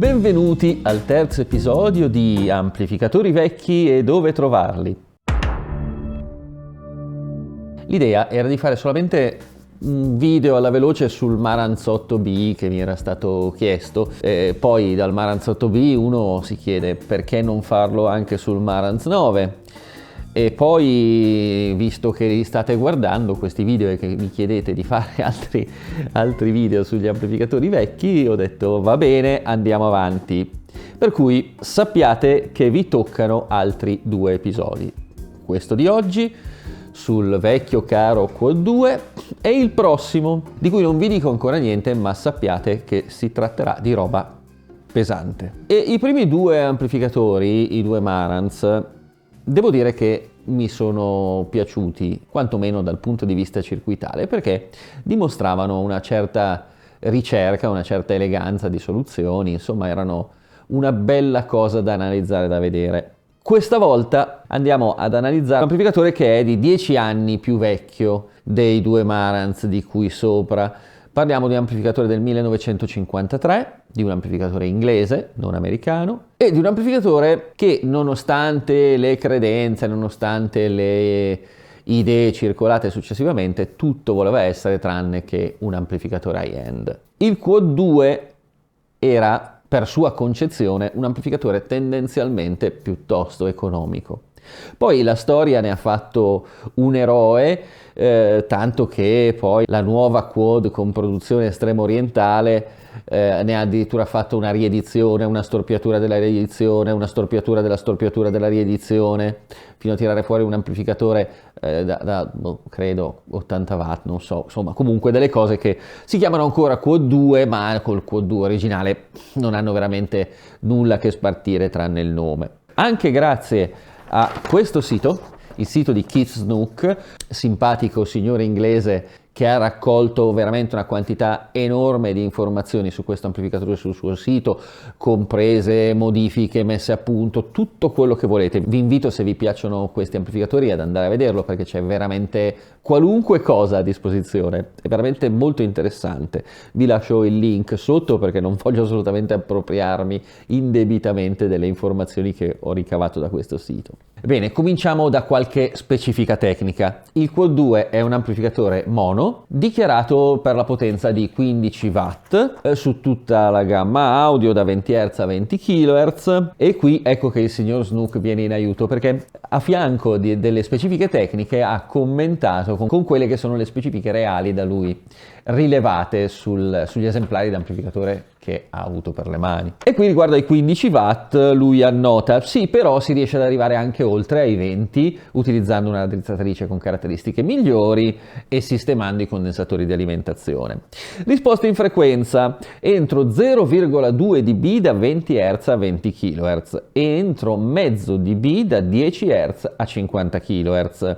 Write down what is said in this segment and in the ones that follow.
Benvenuti al terzo episodio di Amplificatori vecchi e dove trovarli. L'idea era di fare solamente un video alla veloce sul Marantz 8B che mi era stato chiesto, poi dal Marantz 8B uno si chiede perché non farlo anche sul Marantz 9. E poi, visto che li state guardando questi video e che mi chiedete di fare altri video sugli amplificatori vecchi, ho detto va bene, andiamo avanti. Per cui sappiate che vi toccano altri 2 episodi. Questo di oggi sul vecchio caro Quad 2 e il prossimo, di cui non vi dico ancora niente, ma sappiate che si tratterà di roba pesante. E i primi 2 amplificatori, i 2 Marantz, devo dire che mi sono piaciuti, quantomeno dal punto di vista circuitale, perché dimostravano una certa ricerca, una certa eleganza di soluzioni, insomma erano una bella cosa da analizzare, da vedere. Questa volta andiamo ad analizzare un amplificatore che è di 10 anni più vecchio dei 2 Marantz di cui sopra. Parliamo di un amplificatore del 1953, di un amplificatore inglese, non americano, e di un amplificatore che, nonostante le credenze, nonostante le idee circolate successivamente, tutto voleva essere tranne che un amplificatore high-end. Il Quad 2 era, per sua concezione, un amplificatore tendenzialmente piuttosto economico. Poi la storia ne ha fatto un eroe, tanto che poi la nuova Quad con produzione estremo orientale ne ha addirittura fatto una riedizione, una storpiatura della riedizione, una storpiatura della storpiatura della riedizione, fino a tirare fuori un amplificatore credo 80 watt, non so, insomma comunque delle cose che si chiamano ancora Quad 2, ma col Quad 2 originale non hanno veramente nulla che spartire tranne il nome. Anche grazie a questo sito, il sito di Keith Snook, simpatico signore inglese che ha raccolto veramente una quantità enorme di informazioni su questo amplificatore sul suo sito, comprese modifiche, messe a punto, tutto quello che volete. Vi invito, se vi piacciono questi amplificatori, ad andare a vederlo perché c'è veramente qualunque cosa a disposizione, è veramente molto interessante. Vi lascio il link sotto perché non voglio assolutamente appropriarmi indebitamente delle informazioni che ho ricavato da questo sito. Bene, cominciamo da qualche specifica tecnica. Il Quad 2 è un amplificatore mono dichiarato per la potenza di 15 watt su tutta la gamma audio da 20 Hz a 20 kHz, e qui ecco che il signor Snook viene in aiuto perché a fianco delle specifiche tecniche ha commentato con quelle che sono le specifiche reali da lui rilevate sugli esemplari di amplificatore che ha avuto per le mani. E qui riguardo ai 15 watt lui annota sì, però si riesce ad arrivare anche oltre ai 20 utilizzando una raddrizzatrice con caratteristiche migliori e sistemando i condensatori di alimentazione. Risposta in frequenza entro 0,2 dB da 20 Hz a 20 kHz e entro mezzo dB da 10 Hz a 50 kHz.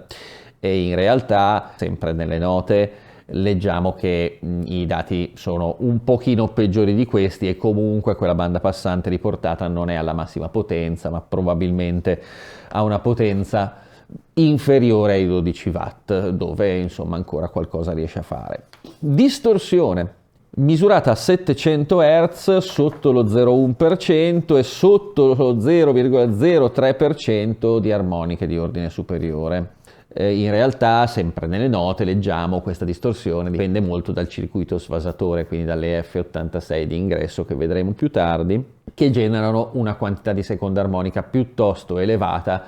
E in realtà, sempre nelle note, leggiamo che i dati sono un pochino peggiori di questi e comunque quella banda passante riportata non è alla massima potenza, ma probabilmente ha una potenza inferiore ai 12 watt, dove insomma ancora qualcosa riesce a fare. Distorsione misurata a 700 Hz sotto lo 0,1% e sotto lo 0,03% di armoniche di ordine superiore. In realtà, sempre nelle note, leggiamo questa distorsione dipende molto dal circuito sfasatore, quindi dalle F86 di ingresso che vedremo più tardi, che generano una quantità di seconda armonica piuttosto elevata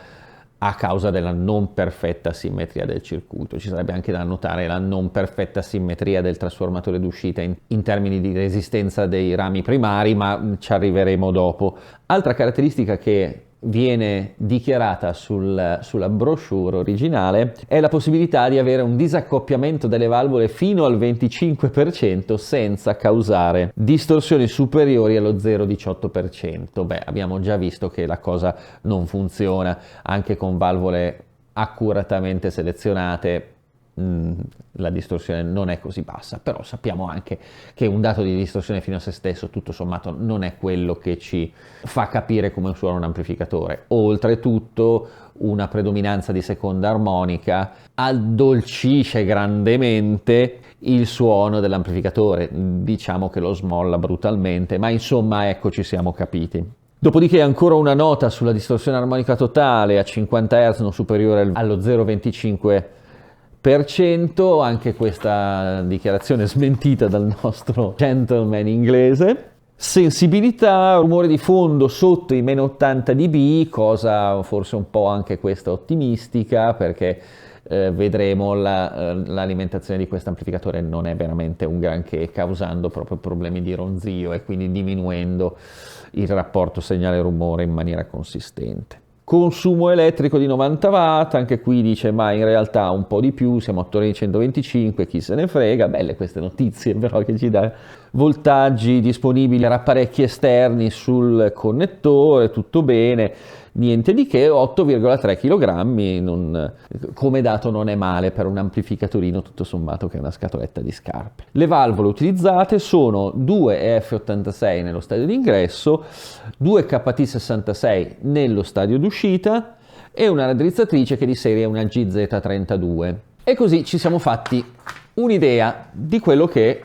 a causa della non perfetta simmetria del circuito. Ci sarebbe anche da notare la non perfetta simmetria del trasformatore d'uscita in termini di resistenza dei rami primari, ma ci arriveremo dopo. Altra caratteristica che viene dichiarata sulla brochure originale è la possibilità di avere un disaccoppiamento delle valvole fino al 25% senza causare distorsioni superiori allo 0,18%. Beh, abbiamo già visto che la cosa non funziona anche con valvole accuratamente selezionate. la distorsione non è così bassa, però sappiamo anche che un dato di distorsione fino a se stesso tutto sommato non è quello che ci fa capire come suona un amplificatore. Oltretutto una predominanza di seconda armonica addolcisce grandemente il suono dell'amplificatore, diciamo che lo smolla brutalmente, ma insomma ecco, ci siamo capiti. Dopodiché ancora una nota sulla distorsione armonica totale a 50 Hz non superiore allo 0,25%, anche questa dichiarazione smentita dal nostro gentleman inglese. Sensibilità, rumore di fondo sotto i meno 80 dB, cosa forse un po' anche questa ottimistica, perché vedremo l'alimentazione di questo amplificatore non è veramente un granché, causando proprio problemi di ronzio e quindi diminuendo il rapporto segnale-rumore in maniera consistente. Consumo elettrico di 90 watt, anche qui dice ma in realtà un po' di più, siamo attorno ai 125, chi se ne frega, belle queste notizie però che ci dà. Voltaggi disponibili per apparecchi esterni sul connettore, tutto bene, niente di che, 8,3 kg, come dato non è male per un amplificatorino tutto sommato che è una scatoletta di scarpe. Le valvole utilizzate sono 2 EF86 nello stadio d'ingresso, 2 KT66 nello stadio d'uscita e una raddrizzatrice che di serie è una GZ32. E così ci siamo fatti un'idea di quello che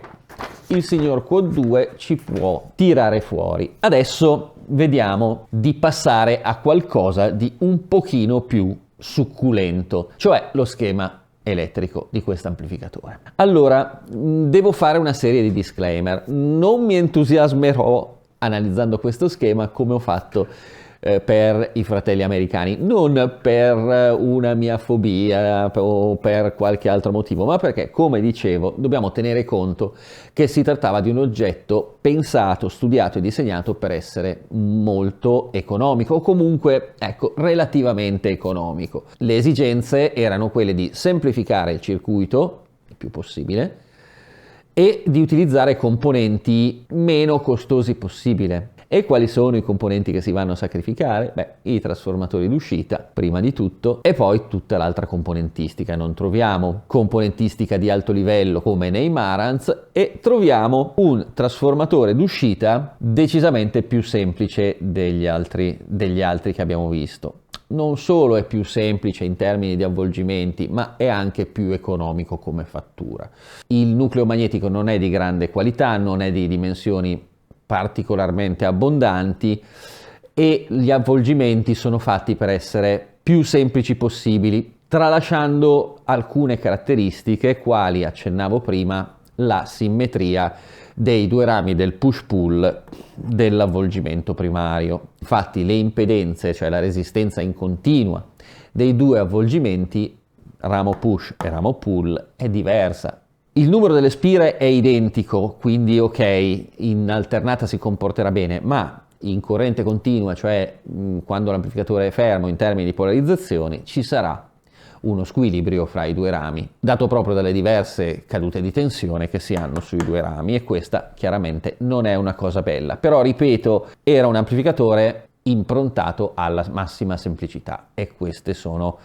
il signor Quad 2 ci può tirare fuori. Adesso vediamo di passare a qualcosa di un pochino più succulento, cioè lo schema elettrico di questo amplificatore. Allora, devo fare una serie di disclaimer. Non mi entusiasmerò analizzando questo schema come ho fatto per i fratelli americani, non per una mia fobia o per qualche altro motivo, ma perché, come dicevo, dobbiamo tenere conto che si trattava di un oggetto pensato, studiato e disegnato per essere molto economico, o comunque, ecco, relativamente economico. Le esigenze erano quelle di semplificare il circuito il più possibile e di utilizzare componenti meno costosi possibile. E quali sono i componenti che si vanno a sacrificare? Beh, i trasformatori d'uscita, prima di tutto, e poi tutta l'altra componentistica. Non troviamo componentistica di alto livello come nei Marantz e troviamo un trasformatore d'uscita decisamente più semplice degli altri che abbiamo visto. Non solo è più semplice in termini di avvolgimenti, ma è anche più economico come fattura. Il nucleo magnetico non è di grande qualità, non è di dimensioni particolarmente abbondanti e gli avvolgimenti sono fatti per essere più semplici possibili, tralasciando alcune caratteristiche, quali accennavo prima, la simmetria dei due rami del push-pull dell'avvolgimento primario. Infatti le impedenze, cioè la resistenza in continua dei due avvolgimenti, ramo push e ramo pull, è diversa. Il numero delle spire è identico, quindi ok, in alternata si comporterà bene, ma in corrente continua, cioè quando l'amplificatore è fermo in termini di polarizzazioni, ci sarà uno squilibrio fra i due rami, dato proprio dalle diverse cadute di tensione che si hanno sui due rami, e questa chiaramente non è una cosa bella. Però, ripeto, era un amplificatore improntato alla massima semplicità e questi sono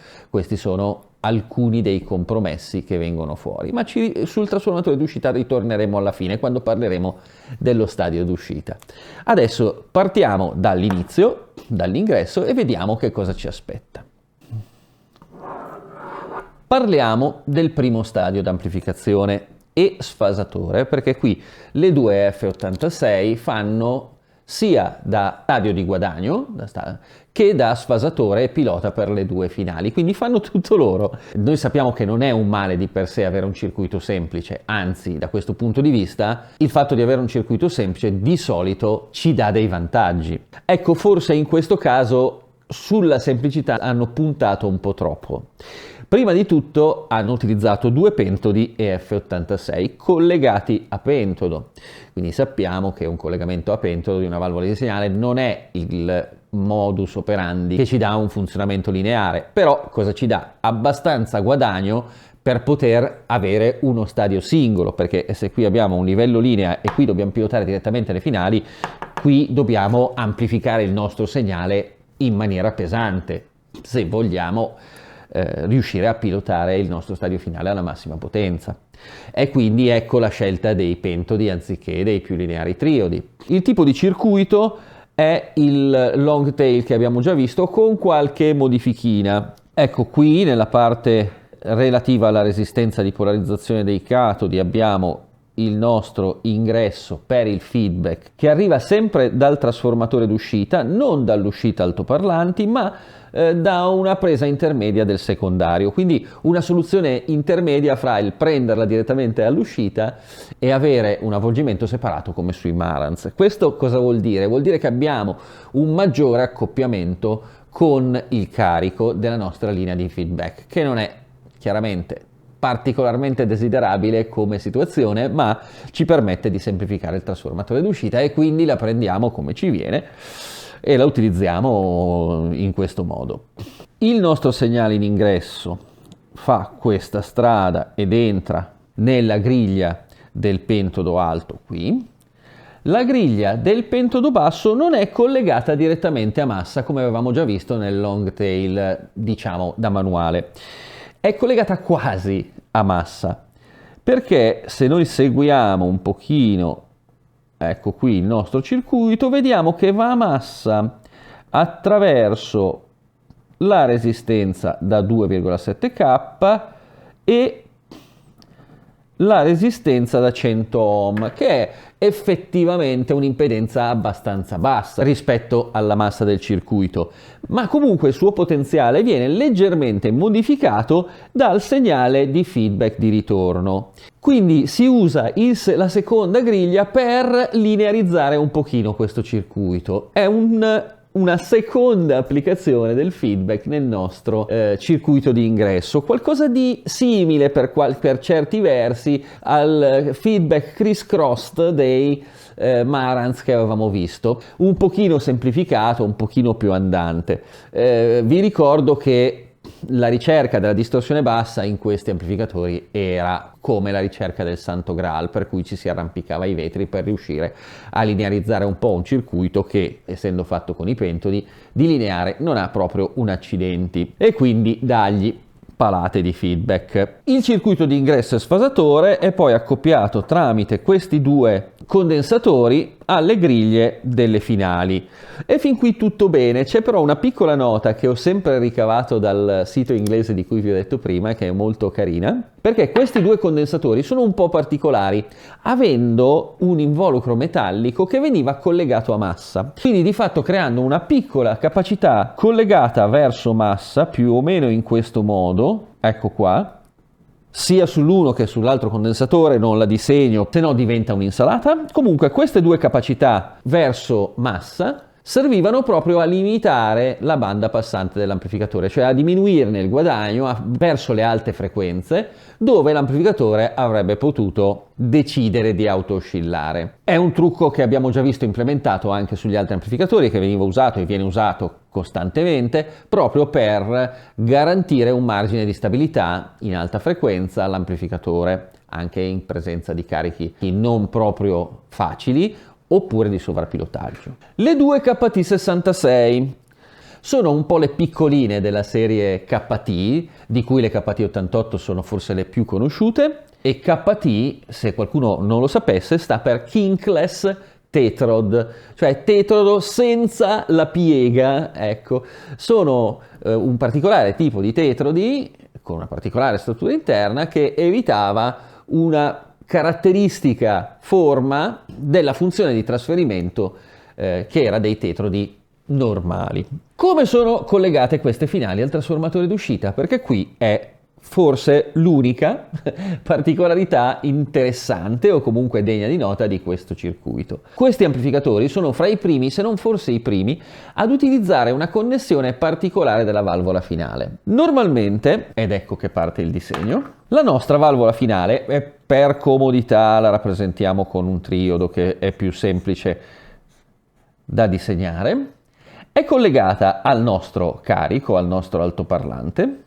alcuni dei compromessi che vengono fuori, ma sul trasformatore d'uscita ritorneremo alla fine quando parleremo dello stadio d'uscita. Adesso partiamo dall'inizio, dall'ingresso, e vediamo che cosa ci aspetta. Parliamo del primo stadio d'amplificazione e sfasatore, perché qui le due F86 fanno sia da stadio di guadagno che da sfasatore e pilota per le due finali, quindi fanno tutto loro. Noi sappiamo che non è un male di per sé avere un circuito semplice, anzi, da questo punto di vista il fatto di avere un circuito semplice di solito ci dà dei vantaggi. Ecco, forse in questo caso sulla semplicità hanno puntato un po' troppo. Prima di tutto hanno utilizzato due pentodi EF86 collegati a pentodo, quindi sappiamo che un collegamento a pentodo di una valvola di segnale non è il modus operandi che ci dà un funzionamento lineare, però cosa ci dà? Abbastanza guadagno per poter avere uno stadio singolo, perché se qui abbiamo un livello linea e qui dobbiamo pilotare direttamente le finali, qui dobbiamo amplificare il nostro segnale in maniera pesante se vogliamo riuscire a pilotare il nostro stadio finale alla massima potenza. E quindi ecco la scelta dei pentodi anziché dei più lineari triodi. Il tipo di circuito è il long tail che abbiamo già visto, con qualche modifichina. Ecco, qui nella parte relativa alla resistenza di polarizzazione dei catodi abbiamo il nostro ingresso per il feedback che arriva sempre dal trasformatore d'uscita, non dall'uscita altoparlanti, ma da una presa intermedia del secondario, quindi una soluzione intermedia fra il prenderla direttamente all'uscita e avere un avvolgimento separato come sui Marantz. Questo cosa vuol dire? Vuol dire che abbiamo un maggiore accoppiamento con il carico della nostra linea di feedback, che non è chiaramente particolarmente desiderabile come situazione, ma ci permette di semplificare il trasformatore d'uscita e quindi la prendiamo come ci viene e la utilizziamo in questo modo. Il nostro segnale in ingresso fa questa strada ed entra nella griglia del pentodo alto qui. La griglia del pentodo basso non è collegata direttamente a massa come avevamo già visto nel long tail, diciamo da manuale. È collegata quasi a massa, perché se noi seguiamo un pochino, ecco qui il nostro circuito, vediamo che va a massa attraverso la resistenza da 2,7K e la resistenza da 100 ohm, che è effettivamente un'impedenza abbastanza bassa rispetto alla massa del circuito, ma comunque il suo potenziale viene leggermente modificato dal segnale di feedback di ritorno. Quindi si usa la seconda griglia per linearizzare un pochino questo circuito. È una seconda applicazione del feedback nel nostro circuito di ingresso, qualcosa di simile per certi versi al feedback criss-crossed dei Marantz che avevamo visto, un pochino semplificato, un pochino più andante. Vi ricordo che la ricerca della distorsione bassa in questi amplificatori era come la ricerca del Santo Graal, per cui ci si arrampicava ai vetri per riuscire a linearizzare un po' un circuito che, essendo fatto con i pentodi, di lineare non ha proprio un accidenti, e quindi dargli palate di feedback. Il circuito di ingresso e sfasatore è poi accoppiato tramite questi due condensatori alle griglie delle finali e fin qui tutto bene. C'è però una piccola nota che ho sempre ricavato dal sito inglese di cui vi ho detto prima, che è molto carina, perché questi due condensatori sono un po' particolari, avendo un involucro metallico che veniva collegato a massa, quindi di fatto creando una piccola capacità collegata verso massa, più o meno in questo modo, ecco qua, sia sull'uno che sull'altro condensatore, non la disegno, se no diventa un'insalata. Comunque queste due capacità verso massa servivano proprio a limitare la banda passante dell'amplificatore, cioè a diminuirne il guadagno verso le alte frequenze, dove l'amplificatore avrebbe potuto decidere di auto-oscillare. È un trucco che abbiamo già visto implementato anche sugli altri amplificatori, che veniva usato e viene usato costantemente proprio per garantire un margine di stabilità in alta frequenza all'amplificatore, anche in presenza di carichi non proprio facili oppure di sovrappilotaggio. Le due KT66 sono un po' le piccoline della serie KT, di cui le KT88 sono forse le più conosciute, e KT, se qualcuno non lo sapesse, sta per Kinkless Tetrod, cioè tetrodo senza la piega. Ecco, sono un particolare tipo di tetrodi con una particolare struttura interna che evitava una caratteristica forma della funzione di trasferimento che era dei tetrodi normali. Come sono collegate queste finali al trasformatore d'uscita? Perché qui è forse l'unica particolarità interessante o comunque degna di nota di questo circuito. Questi amplificatori sono fra i primi, se non forse i primi, ad utilizzare una connessione particolare della valvola finale. Normalmente, ed ecco che parte il disegno, la nostra valvola finale, per comodità la rappresentiamo con un triodo che è più semplice da disegnare, è collegata al nostro carico, al nostro altoparlante,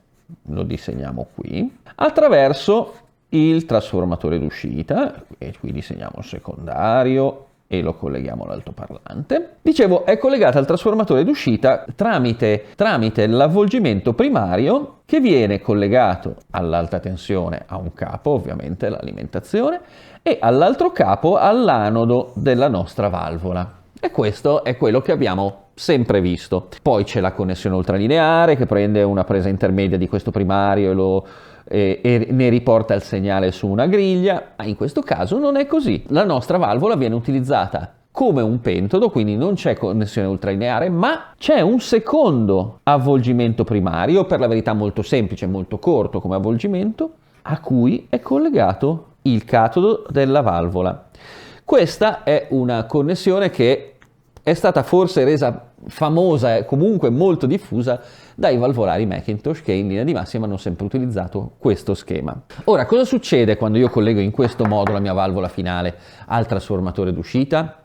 lo disegniamo qui, attraverso il trasformatore d'uscita, e qui disegniamo il secondario e lo colleghiamo all'altoparlante. Dicevo, è collegata al trasformatore d'uscita tramite l'avvolgimento primario che viene collegato all'alta tensione a un capo, ovviamente l'alimentazione, e all'altro capo all'anodo della nostra valvola. E questo è quello che abbiamo sempre visto. Poi c'è la connessione ultralineare che prende una presa intermedia di questo primario e ne riporta il segnale su una griglia, ma in questo caso non è così. La nostra valvola viene utilizzata come un pentodo, quindi non c'è connessione ultralineare, ma c'è un secondo avvolgimento primario, per la verità molto semplice, molto corto come avvolgimento, a cui è collegato il catodo della valvola. Questa è una connessione che è stata forse resa famosa e comunque molto diffusa dai valvolari Macintosh, che in linea di massima hanno sempre utilizzato questo schema. Ora, cosa succede quando io collego in questo modo la mia valvola finale al trasformatore d'uscita?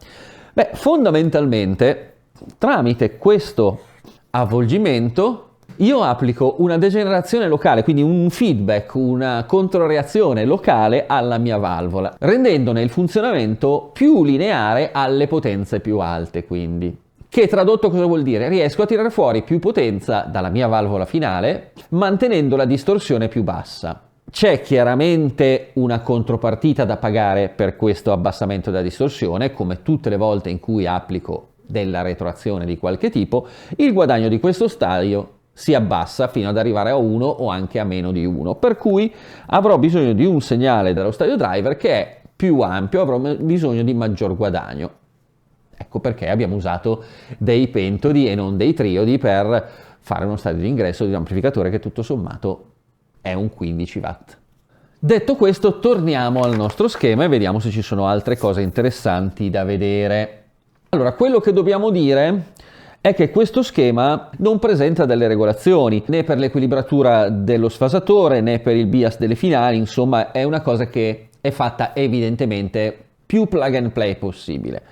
Beh, fondamentalmente, tramite questo avvolgimento io applico una degenerazione locale, quindi un feedback, una controreazione locale alla mia valvola, rendendone il funzionamento più lineare alle potenze più alte, quindi. Che tradotto cosa vuol dire? Riesco a tirare fuori più potenza dalla mia valvola finale, mantenendo la distorsione più bassa. C'è chiaramente una contropartita da pagare per questo abbassamento della distorsione, come tutte le volte in cui applico della retroazione di qualche tipo, il guadagno di questo stadio si abbassa fino ad arrivare a 1 o anche a meno di 1, per cui avrò bisogno di un segnale dallo stadio driver che è più ampio, avrò bisogno di maggior guadagno. Ecco perché abbiamo usato dei pentodi e non dei triodi per fare uno stadio di ingresso di un amplificatore che tutto sommato è un 15 watt. Detto questo, torniamo al nostro schema e vediamo se ci sono altre cose interessanti da vedere. Allora, quello che dobbiamo dire è che questo schema non presenta delle regolazioni né per l'equilibratura dello sfasatore né per il bias delle finali, insomma è una cosa che è fatta evidentemente più plug and play possibile.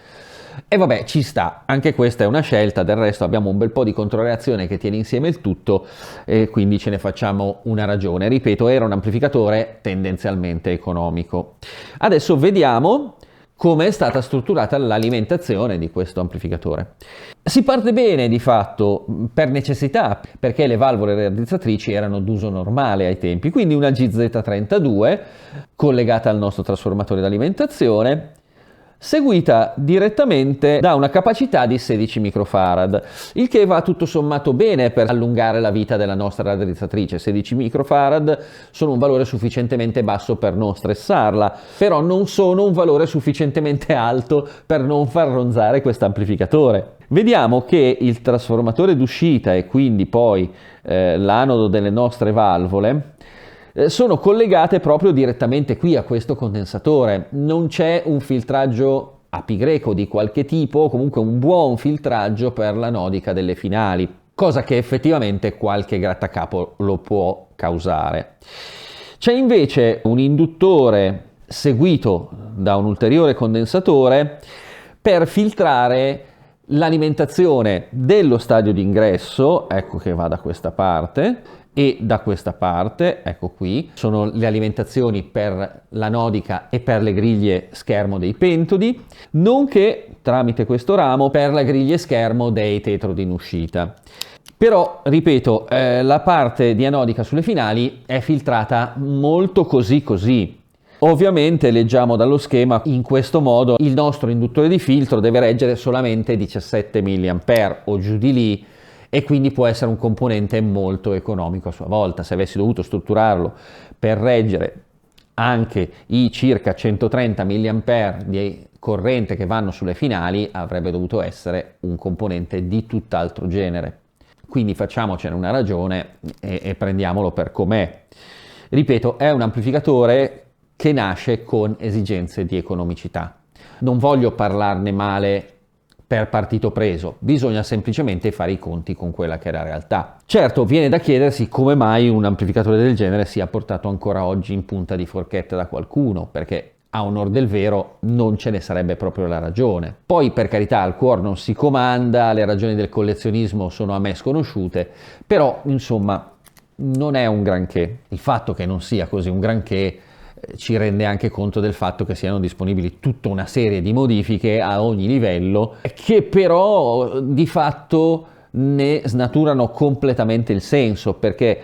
E vabbè, ci sta, anche questa è una scelta, del resto abbiamo un bel po' di controreazione che tiene insieme il tutto e quindi ce ne facciamo una ragione. Ripeto, era un amplificatore tendenzialmente economico. Adesso vediamo come è stata strutturata l'alimentazione di questo amplificatore. Si parte bene di fatto per necessità, perché le valvole raddrizzatrici erano d'uso normale ai tempi, quindi una GZ32 collegata al nostro trasformatore d'alimentazione, seguita direttamente da una capacità di 16 microfarad, il che va tutto sommato bene per allungare la vita della nostra raddrizzatrice. 16 microfarad sono un valore sufficientemente basso per non stressarla, però non sono un valore sufficientemente alto per non far ronzare questo amplificatore. Vediamo che il trasformatore d'uscita e quindi poi l'anodo delle nostre valvole sono collegate proprio direttamente qui a questo condensatore. Non c'è un filtraggio a pi greco di qualche tipo, o comunque un buon filtraggio per l'anodica delle finali, cosa che effettivamente qualche grattacapo lo può causare. C'è invece un induttore seguito da un ulteriore condensatore per filtrare l'alimentazione dello stadio d'ingresso, ecco che va da questa parte, e da questa parte, ecco qui, sono le alimentazioni per l'anodica e per le griglie schermo dei pentodi, nonché tramite questo ramo per la griglie schermo dei tetrodi in uscita. Però, ripeto, la parte di anodica sulle finali è filtrata molto così. Ovviamente leggiamo dallo schema, in questo modo il nostro induttore di filtro deve reggere solamente 17 mA o giù di lì, e quindi può essere un componente molto economico a sua volta. Se avessi dovuto strutturarlo per reggere anche i circa 130 mA di corrente che vanno sulle finali, avrebbe dovuto essere un componente di tutt'altro genere. Quindi facciamocene una ragione e prendiamolo per com'è. Ripeto, è un amplificatore che nasce con esigenze di economicità. Non voglio parlarne male per partito preso, bisogna semplicemente fare i conti con quella che è la realtà. Certo, viene da chiedersi come mai un amplificatore del genere sia portato ancora oggi in punta di forchetta da qualcuno, perché a onor del vero non ce ne sarebbe proprio la ragione. Poi, per carità, al cuore non si comanda, le ragioni del collezionismo sono a me sconosciute, però insomma non è un granché. Il fatto che non sia così un granché ci rende anche conto del fatto che siano disponibili tutta una serie di modifiche a ogni livello, che però di fatto ne snaturano completamente il senso, perché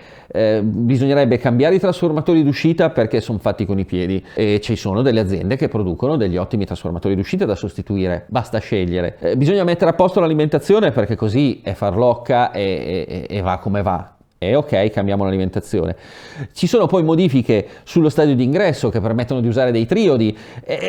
bisognerebbe cambiare i trasformatori d'uscita perché sono fatti con i piedi e ci sono delle aziende che producono degli ottimi trasformatori d'uscita da sostituire, basta scegliere. Bisogna mettere a posto l'alimentazione perché così è farlocca e va come va. E ok, cambiamo l'alimentazione. Ci sono poi modifiche sullo stadio di ingresso che permettono di usare dei triodi.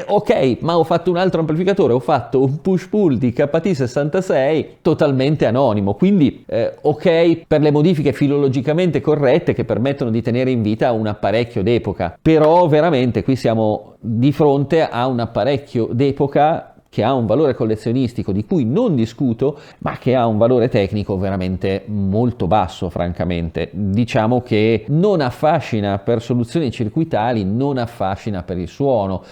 Ok, ma ho fatto un altro amplificatore, ho fatto un push-pull di KT66 totalmente anonimo, quindi ok per le modifiche filologicamente corrette che permettono di tenere in vita un apparecchio d'epoca, però veramente qui siamo di fronte a un apparecchio d'epoca che ha un valore collezionistico di cui non discuto, ma che ha un valore tecnico veramente molto basso, francamente. Diciamo che non affascina per soluzioni circuitali, non affascina per il suono.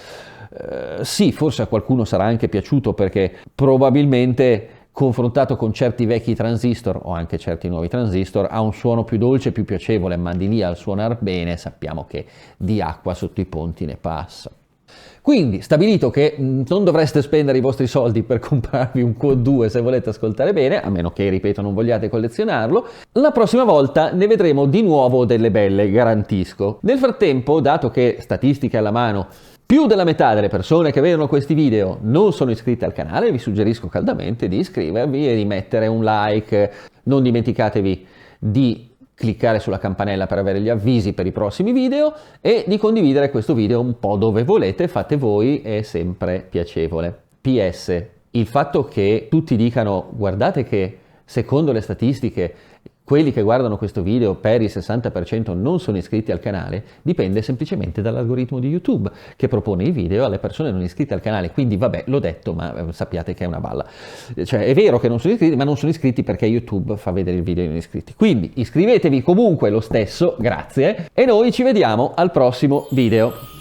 Sì, forse a qualcuno sarà anche piaciuto perché probabilmente confrontato con certi vecchi transistor o anche certi nuovi transistor ha un suono più dolce, più piacevole, ma di lì al suonar bene sappiamo che di acqua sotto i ponti ne passa. Quindi, stabilito che non dovreste spendere i vostri soldi per comprarvi un Quad2 se volete ascoltare bene, a meno che, ripeto, non vogliate collezionarlo, la prossima volta ne vedremo di nuovo delle belle, garantisco. Nel frattempo, dato che statistiche alla mano, più della metà delle persone che vedono questi video non sono iscritte al canale, vi suggerisco caldamente di iscrivervi e di mettere un like. Non dimenticatevi di cliccare sulla campanella per avere gli avvisi per i prossimi video e di condividere questo video un po' dove volete, fate voi, è sempre piacevole. PS, il fatto che tutti dicano guardate che secondo le statistiche quelli che guardano questo video per il 60% non sono iscritti al canale, dipende semplicemente dall'algoritmo di YouTube che propone i video alle persone non iscritte al canale, quindi vabbè, l'ho detto, ma sappiate che è una balla. Cioè è vero che non sono iscritti, ma non sono iscritti perché YouTube fa vedere il video ai non iscritti. Quindi iscrivetevi comunque lo stesso, grazie, e noi ci vediamo al prossimo video.